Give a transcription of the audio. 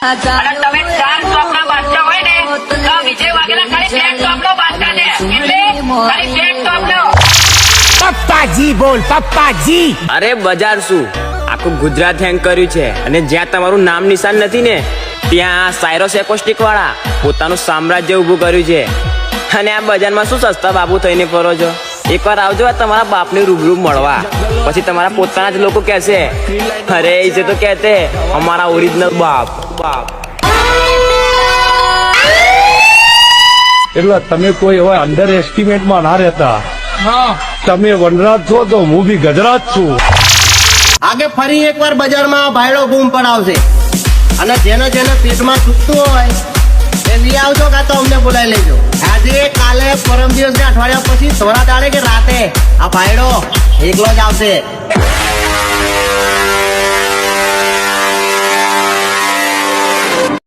અને તમે 4 ટોપના બાંધતા હોય ને તો વિજય વાઘેલા ખાલી 2 ટોપનો બાંધતા છે એટલે ખાલી 2 ટોપનો. પપ્પાજી બોલ પપ્પાજી. અરે બજાર શું આખું ગુજરાત હેંગ કર્યું છે અને જ્યાં તમારું નામ નિશાન નથી ને ત્યાં સાયરોસ એકોસ્ટિક વાળા પોતાનું સામ્રાજ્ય ઉભું કર્યું છે. અને આ બજારમાં શું સસ્તા બાબુ થઈને ફરો છો? એકવાર આવજો આ તમારા બાપને રૂબરૂ મળવા, પછી તમારા પોતાના જ લોકો કહેશે અરે ઇસે તો કહેતે અમારા ઓરિજિનલ બાપ. એટલે તમે કોઈ હવે અંડર એસ્ટિમેટમાં ના રહેતા. તમે વનરાજ છો તો હું બી ગજરાજ છું. આગે ફરી એકવાર બજારમાં ભાઈડો બૂમ પડાવશે અને જેને જેને પેટમાં દુખતું હોય એ લઈ આવજો કાં તો અમને બોલાવી લેજો. આજે કાલે પરમ દિવસ અઠવાડિયા પછી થોડા દાડે કે રાતે આ ભાઈડો એકલો જ આવશે.